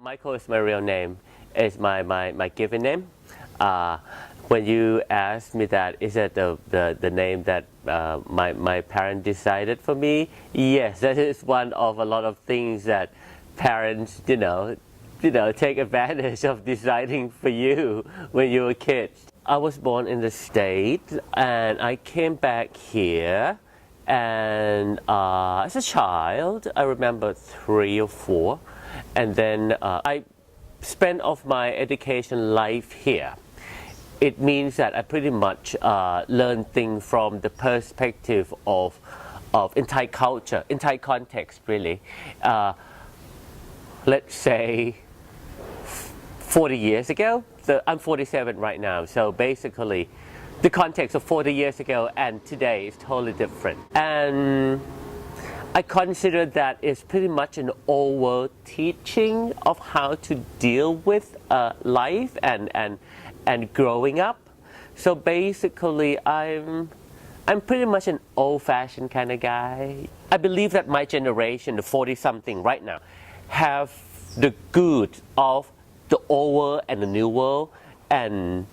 Michael is my real name. It's my given name. When you asked me that, is that the name that my parents decided for me? Yes, that is one of a lot of things that parents, take advantage of deciding for you when you were kids. I was born in the States and I came back here, and as a child, I remember 3 or 4, and then I spent of my education life here. It means that I pretty much learn things from the perspective of entire culture, entire context really. Let's say 40 years ago, I'm 47 right now, so basically the context of 40 years ago and today is totally different. And I consider that it's pretty much an old world teaching of how to deal with life and growing up. So basically I'm pretty much an old-fashioned kind of guy. I believe that my generation, the 40-something right now, have the good of the old world and the new world, and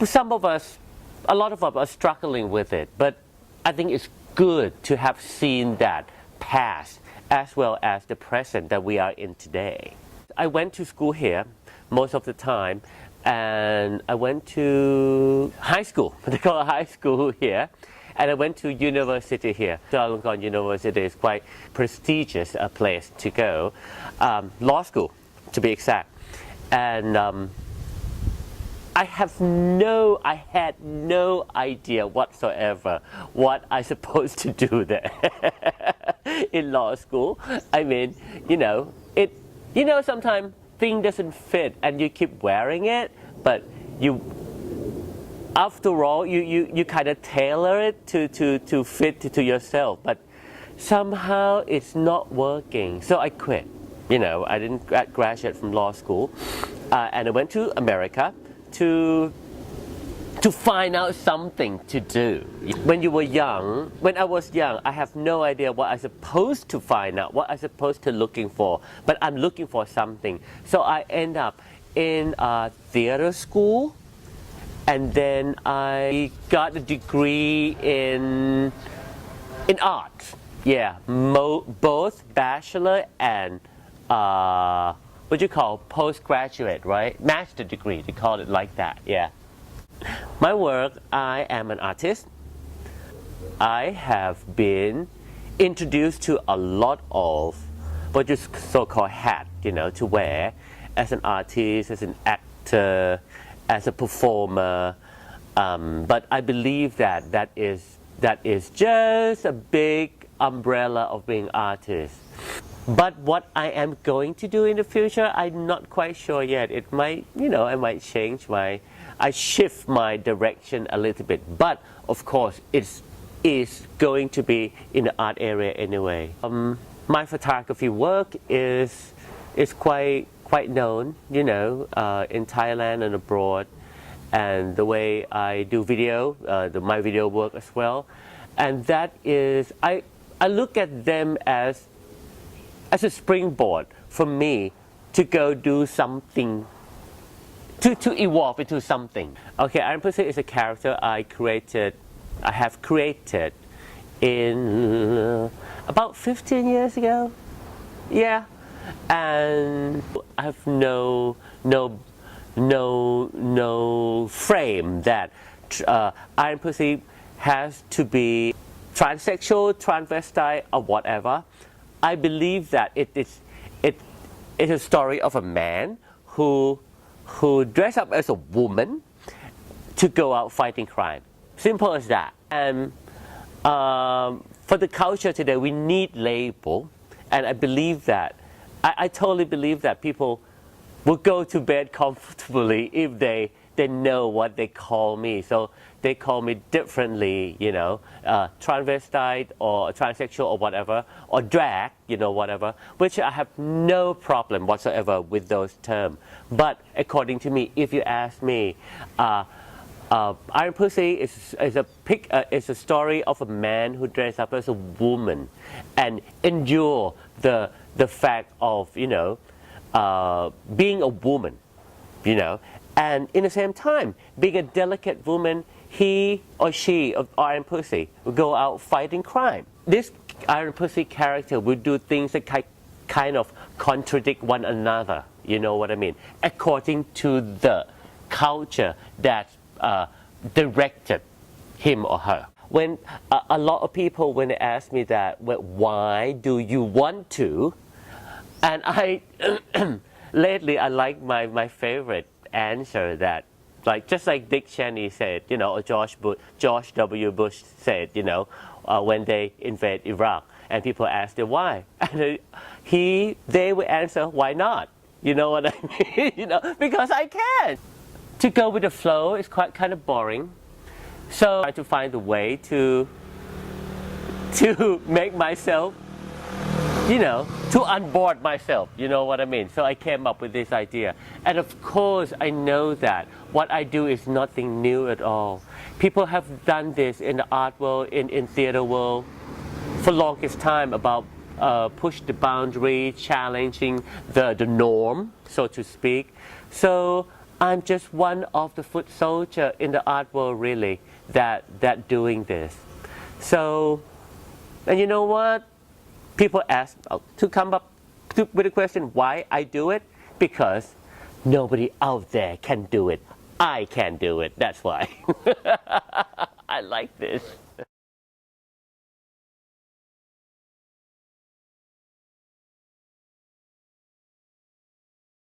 some of us, a lot of us are struggling with it, but I think it's good to have seen that past as well as the present that we are in today. I went to school here most of the time, and I went to high school, they call it high school here, and I went to university here. Chulalongkorn University is quite prestigious a place to go, law school to be exact, and I had no idea whatsoever what I supposed to do there in law school. I mean, sometimes thing doesn't fit and you keep wearing it, but after all, you kind of tailor it to fit to yourself, but somehow it's not working. So I quit. I didn't graduate from law school, and I went to America to find out something to do. When I was young, I have no idea what I'm supposed to find out, what I'm supposed to looking for, but I'm looking for something. So I end up in theater school, and then I got a degree in art. Yeah, both bachelor and what you call postgraduate, right? Master degree, they call it like that, yeah. My work, I am an artist. I have been introduced to a lot of what you so-called hat, to wear as an artist, as an actor, as a performer. But I believe that is just a big umbrella of being artist. But what I am going to do in the future, I'm not quite sure yet. It might, I might I shift my direction a little bit. But of course, it is going to be in the art area anyway. My photography work is quite known, in Thailand and abroad. And the way I do video, my video work as well. And that is, I look at them as a springboard for me to go do something, to evolve into something. Okay, Iron Pussy is a character I have created in about 15 years ago. Yeah, and I have no frame that Iron Pussy has to be transsexual, transvestite, or whatever. I believe that it is a story of a man who dressed up as a woman to go out fighting crime. Simple as that. And for the culture today, we need label, and I believe that. I totally believe that people will go to bed comfortably if they know what they call me. So they call me differently, transvestite or transsexual or whatever, or drag, whatever, which I have no problem whatsoever with those terms. But according to me, if you ask me, Iron Pussy is a story of a man who dressed up as a woman and endure the fact of, being a woman, you know, and in the same time, being a delicate woman, he or she of Iron Pussy will go out fighting crime. This Iron Pussy character will do things that kind of contradict one another, you know what I mean, according to the culture that directed him or her. When a lot of people, when they ask me that, well, why do you want to? And I, lately, I like my favorite answer that, like, just like Dick Cheney said, you know, or George W. Bush said, you know, when they invade Iraq, and people asked him why, and they would answer, why not? You know what I mean? You know, because I can. To go with the flow is quite kind of boring, so I try to find a way to make myself, you know, to unboard myself, you know what I mean? So I came up with this idea. And of course, I know that what I do is nothing new at all. People have done this in the art world, in theater world, for longest time, about push the boundary, challenging the norm, so to speak. So I'm just one of the foot soldier in the art world, really, that doing this. So, and you know what? People ask to come up with a question, why I do it? Because nobody out there can do it. I can do it. That's why. I like this.